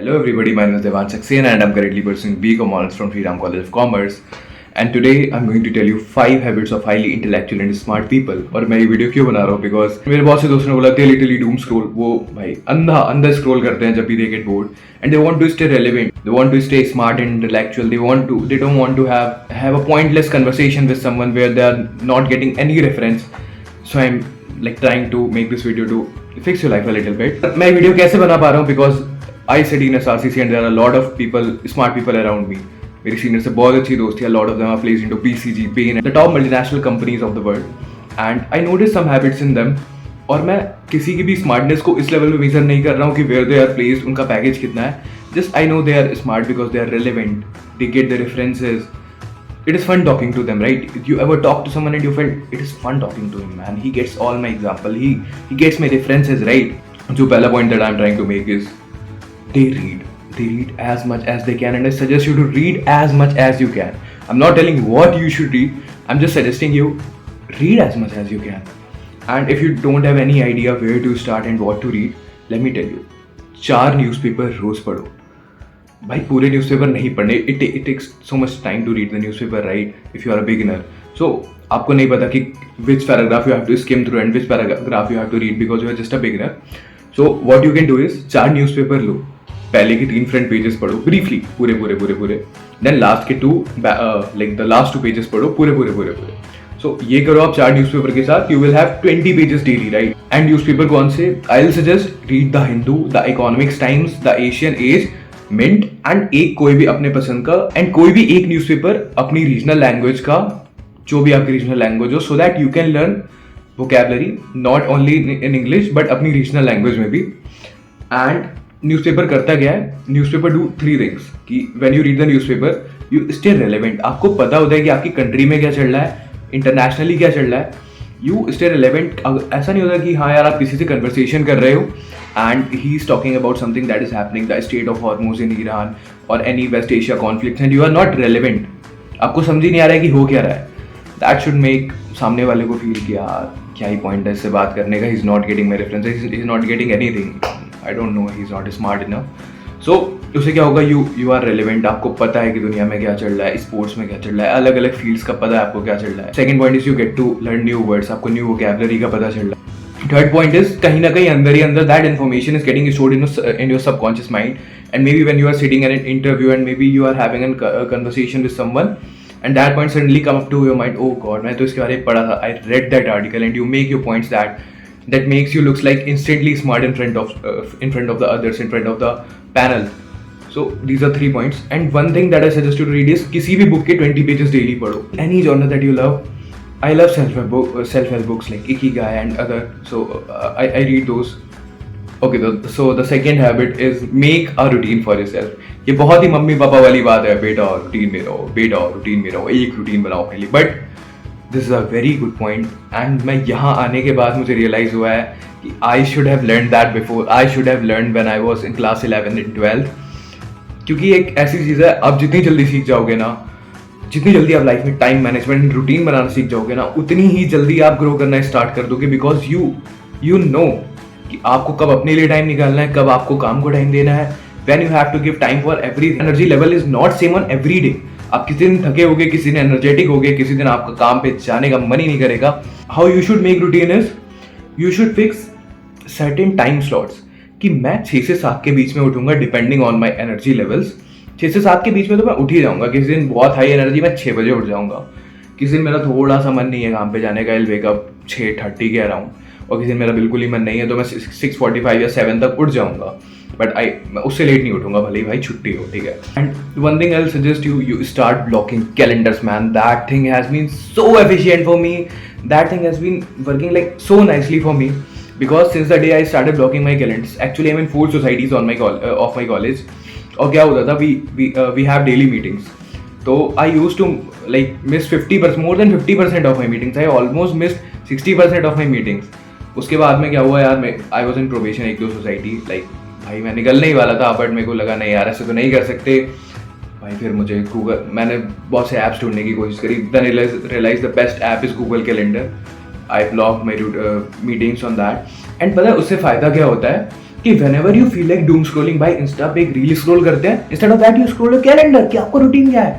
Hello everybody, my name is Devan Saxena and I'm currently pursuing BCom Honors from Sri Ram College of Commerce. And today I'm going to tell you 5 habits of highly intellectual and smart people. और मैं ये video क्यों बना रहा हूँ? Because मेरे बहुत से दोस्तों ने बोला they literally doom scroll. वो भाई अंधा scroll करते हैं जब भी they get bored and they want to stay relevant. They want to stay smart and intellectual. They don't want to have a pointless conversation with someone where they are not getting any reference. So I'm like trying to make this video to fix your life a little bit. मैं video कैसे बना पा रहा हूँ? Because I study in SRCC and there are a lot of people, smart people around me. मेरी senior से बहुत अच्छी दोस्ती है. A lot of them are placed into PCG, Payne, the top multinational companies of the world. And I noticed some habits in them. और मैं किसी की भी स्मार्टनेस को इस लेवल पे मेजर नहीं कर रहा हूँ कि where they are placed, उनका पैकेज कितना है. Just I know they are smart because they are relevant. They get the references. It is fun talking to them, right? You ever talk to someone and you felt it is fun talking to him, man. He gets all my example. He gets my references, right? जो पहला point that I'm trying to make is they read as much as they can, and I suggest you to read as much as you can. I'm not telling you what you should read, I'm just suggesting you read as much as you can. And if you don't have any idea where to start and what to read, let me tell you, 4 newspaper रोज पढ़ो. भाई पूरे newspaper नहीं पढ़ने. It takes so much time to read the newspaper, right? If you are a beginner, so आपको नहीं पता कि which paragraph you have to skim through and which paragraph you have to read because you are just a beginner. So what you can do is 4 newspaper लो, पहले के 3 front pages पढ़ो briefly पूरे. Then last के 2 like the last 2 pages पढ़ो पूरे. सो ये करो आप 4 न्यूज़पेपर के साथ. You will have 20 pages daily, right? And newspaper कौन से? I will suggest read the Hindu, the Economics Times, the Asian Age, Mint and एक कोई भी अपने पसंद का, एंड कोई भी एक न्यूज़पेपर अपनी रीजनल लैंग्वेज का, जो भी आपकी रीजनल लैंग्वेज हो, so that you can learn vocabulary not only in English but अपनी रीजनल लैंग्वेज में भी. एंड न्यूज़पेपर करता क्या है? न्यूज़पेपर डू 3 थिंग्स कि when you read the newspaper you stay relevant. आपको पता होता है कि आपकी कंट्री में क्या चल रहा है, इंटरनेशनली क्या चल रहा है. You stay relevant. ऐसा नहीं होता कि हाँ यार आप किसी से कन्वर्सेशन कर रहे हो and he is talking about something that is happening, the state of Hormuz in Iran और any west Asia conflict, and you are not relevant. आपको समझ ही नहीं आ रहा है कि हो क्या रहा है. दैट शुड मेक सामने वाले को फील कि यार क्या ही पॉइंट है इससे बात करने का. He is not getting my reference, he is not getting anything. I don't know, he's not smart enough. So उससे क्या होगा? You are relevant. आपको पता है कि दुनिया में क्या चल रहा है, स्पोर्ट्स में क्या चल रहा है, अलग अलग फील्ड्स का पता है आपको क्या चल रहा है. Second point is you get to learn new words. आपको न्यू वोकैबुलरी का पता चल रहा है. थर्ड पॉइंट इज कहीं ना कहीं अंदर ही अंदर that information is getting stored in your subconscious mind, and maybe when you are sitting an interview and maybe you are having a conversation with someone and that point suddenly come up to your mind, oh god, मैं तो इसके बारे में पढ़ा था, I read that article, and you make your points that makes you looks like instantly smart in front of the others, in front of the panel. So these are 3 points, and one thing that I suggest you to read is किसी भी book के 20 pages daily पढ़ो. Any genre that you love. I love self-help books like Ikigai and other, so I read those. Okay, so the second habit is make a routine for yourself. ये बहुत ही mummy papa वाली बात है, बेटा routine में रहो, एक routine बनाओ पहले. But this is a very good point, and मैं यहाँ आने के बाद मुझे रियलाइज हुआ है कि I should have learn that before. I should have learn when I was in class 11 and 12. क्योंकि एक ऐसी चीज़ है, आप जितनी जल्दी सीख जाओगे ना, जितनी जल्दी आप लाइफ में टाइम मैनेजमेंट रूटीन बनाना सीख जाओगे ना, उतनी ही जल्दी आप ग्रो करना स्टार्ट कर दोगे. बिकॉज यू नो कि आपको कब अपने लिए टाइम निकालना है, कब आपको काम को टाइम देना है. When you have to give time for everything. Energy level is not same on every day. आप किसी दिन थके होगे, किसी दिन एनर्जेटिक होगे, किसी दिन आपका काम पे जाने का मन ही नहीं करेगा. How you should make routine is you should fix certain time slots कि मैं 6 से 7 के बीच में उठूंगा depending on my energy levels. 6 से 7 के बीच में तो मैं उठ ही जाऊंगा. किसी दिन बहुत हाई एनर्जी में 6 बजे उठ जाऊंगा. किसी दिन मेरा थोड़ा सा मन नहीं है काम पे जाने का, I'll wake up 6:30 के अराउंड. और किसी दिन मेरा बिल्कुल ही मन नहीं है तो मैं 6:45 या 7 तक उठ जाऊंगा. बट मैं उससे लेट नहीं उठूंगा भले ही भाई छुट्टी हो, ठीक है. And one thing I will suggest you start blocking calendars, man. That thing has been so efficient for me. That thing has been working like so nicely for me because since the day I started blocking my calendars. Actually I mean 4 societies of my college. और क्या होता था, we have daily meetings. तो I use to like miss 50%, more than 50% of my meetings. I almost missed 60% of my meetings. उसके बाद में क्या हुआ यार, I was in probation 1-2 society. Like भाई मैं निकलने ही वाला था, बट मेरे को लगा नहीं यार ऐसे तो नहीं कर सकते भाई. फिर मुझे मैंने बहुत से ऐप्स ढूंढने की कोशिश करी. Then realise the best app is Google Calendar. I block my meetings on that. And पता है उससे फ़ायदा क्या होता है कि whenever you feel like doom scrolling by Insta पे एक रील स्क्रॉल करते हैं, instead of that you scroll a calendar कि आपका रूटीन क्या है.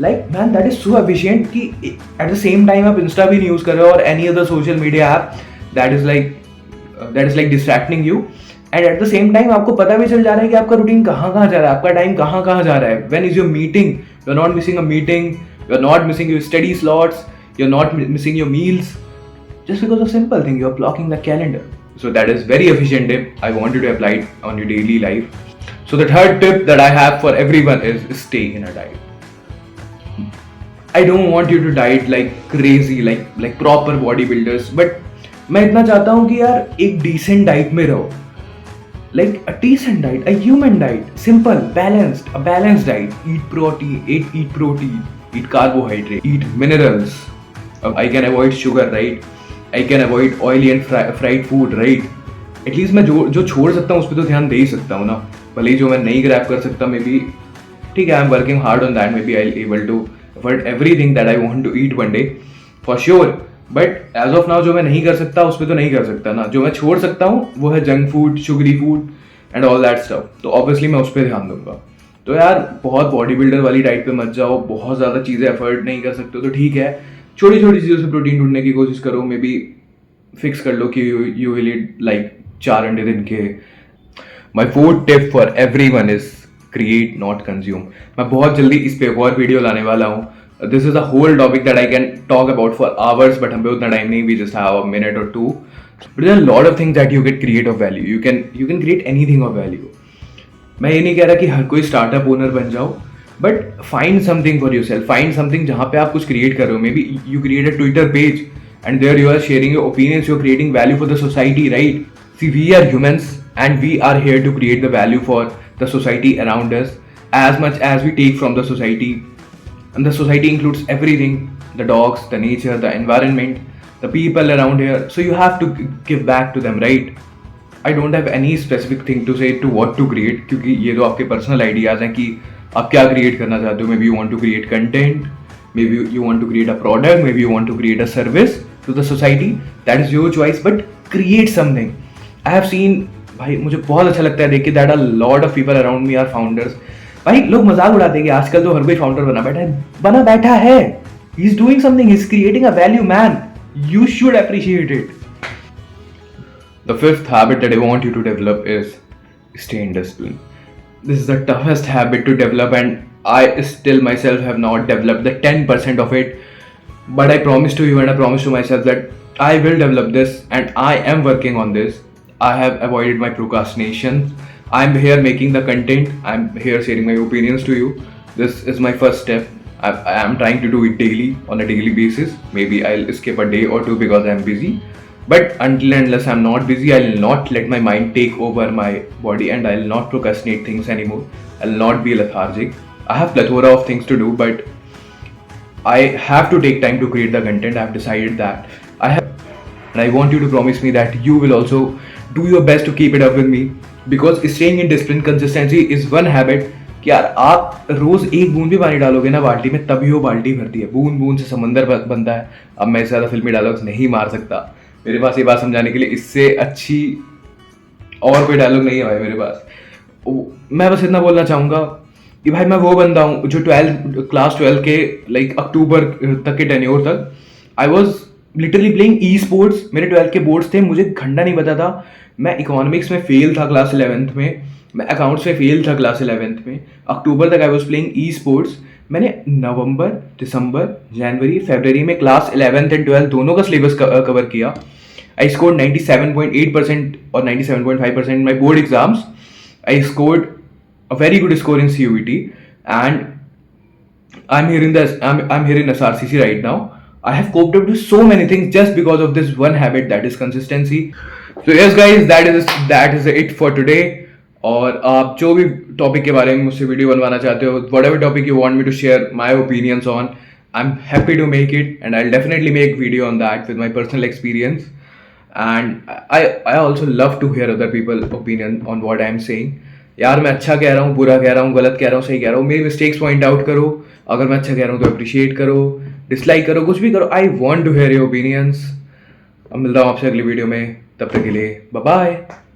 Like man, that is so efficient कि at the same time आप Insta भी नहीं यूज कर रहे हो और any other social media app that is like distracting you. And at the same time आपको पता भी चल जा रहा है कि आपका रूटीन कहाँ कहाँ जा रहा है, आपका टाइम कहाँ कहाँ जा रहा है. When is your meeting, you are not missing a meeting, you are not missing your study slots, you are not missing your meals, just because of simple thing, you are blocking the calendar. So that is very efficient tip. I want you to apply it on your daily life. So the third tip that I have for everyone is stay in a diet. I don't want you to diet like crazy, like proper bodybuilders, but मैं इतना चाहता हूँ कि यार एक decent diet में रहो. Like a decent diet, a human diet, simple, balanced, a balanced diet. Eat protein, eat carbohydrate, eat minerals. I can avoid sugar, right? I can avoid oily and fried food, right? At least मैं जो छोड़ सकता हूँ उस पर तो ध्यान दे ही सकता हूँ ना. भले ही जो मैं नहीं ग्रैब कर सकता, मे बी ठीक है, I'm working hard on that. Maybe I'll able to avoid everything that I want to eat one day, for sure. But as of now जो मैं नहीं कर सकता उस पर तो नहीं कर सकता ना. जो मैं छोड़ सकता हूँ वो है junk food, sugary food and all that stuff. तो ऑब्वियसली मैं उस पर ध्यान दूंगा. तो यार बहुत बॉडी बिल्डर वाली डाइट पे मत जाओ, बहुत ज़्यादा चीज़ें एफर्ट नहीं कर सकते तो ठीक है, छोटी छोटी चीज़ों से प्रोटीन ढूंढने की कोशिश करो. मे बी फिक्स कर लो कि यू विल ईट लाइक 4 अंडे दिन के. My fourth tip for every one is create not consume. मैं बहुत जल्दी इस पे एक और वीडियो लाने वाला हूँ. This is a whole topic that I can talk about for hours, but हम पे उतना टाइम नहीं. We just have a minute or two. But there are a lot of things that you can create of value. You can create anything of value. मैं ये नहीं कह रहा कि हर कोई स्टार्टअप ओनर बन जाओ, but find something for yourself. Find something जहाँ पे आप कुछ create कर रहे हो. Maybe you create a Twitter page and there you are sharing your opinions. You are creating value for the society, right? See, we are humans and we are here to create the value for the society around us as much as we take from the society. And the society includes everything, the dogs, the nature, the environment, the people around here. So you have to give back to them, right? I don't have any specific thing to say to what to create, क्योंकि ये तो आपके personal ideas हैं कि आप क्या create करना चाहते हो. Maybe you want to create content, maybe you want to create a product, maybe you want to create a service to the society. That is your choice, but create something. I have seen, भाई मुझे बहुत अच्छा लगता है देख के that a lot of people around me are founders. भाई लोग मजाक उड़ाते हैं कि आजकल तो हर कोई फाउंडर बना बैठा है. He is doing something, he is creating a value, man. You should appreciate it. The fifth habit that I want you to develop is stay in discipline. This is the toughest habit to develop and I still myself have not developed the 10% of it. But I promise to you and I promise to myself that I will develop this and I am working on this. I have avoided my procrastination. I'm here making the content. I'm here sharing my opinions to you. This is my first step. I am trying to do it daily, on a daily basis. Maybe I'll skip a day or two because I'm busy. But until and unless I'm not busy, I'll not let my mind take over my body and I'll not procrastinate things anymore. I'll not be lethargic. I have plethora of things to do, but I have to take time to create the content. I've decided that. And I want you to promise me that you will also do your best to keep it up with me, because staying in discipline, consistency is one habit. कि यार आप रोज एक बूंद भी पानी डालोगे ना बाल्टी में, तभी वो बाल्टी भरती है. बूंद बूंद से समंदर बनता है. अब मैं इससे ज़्यादा फिल्मी डायलॉग्स नहीं मार सकता. मेरे पास ये बात समझाने के लिए इससे अच्छी और कोई डायलॉग नहीं है भाई मेरे पास. मैं बस इतना बोलना चाहूँगा कि भाई मैं वो बंदा हूँ जो क्लास 12 के लाइक अक्टूबर तक के टेन्योर तक I was literally playing e sports. मेरे 12 के बोर्ड्स थे, मुझे घंटा नहीं पता था. मैं इकोनॉमिक्स में फेल था क्लास 11th में, मैं अकाउंट्स में फेल था क्लास 11th में. अक्टूबर तक I was playing e sports. मैंने नवंबर, दिसंबर, जनवरी, फरवरी में क्लास 11th एंड 12 दोनों का सिलेबस कवर किया. आई स्कोर्ड 97.8% और 97.5% in my board exams. I scored a very good score in CUET and I'm here in SRCC right now. I have coped up with so many things just because of this one habit, that is consistency. So yes guys, that is it for today. और आप जो भी topic के बारे में मुझसे video बनवाना चाहते हो, whatever topic you want me to share my opinions on, I'm happy to make it and I'll definitely make video on that with my personal experience. And I also love to hear other people's opinion on what I'm saying. यार मैं अच्छा कह रहा हूँ, बुरा कह रहा हूँ, गलत कह रहा हूँ, सही कह रहा हूँ, मेरी मिस्टेक्स पॉइंट आउट करो. अगर मैं अच्छा कह रहा हूँ तो अप्रिशिएट करो, डिसलाइक करो, कुछ भी करो. I want to hear your opinions. अब मिलता हूँ आपसे अगली वीडियो में. तब तक के लिए बाय बाय.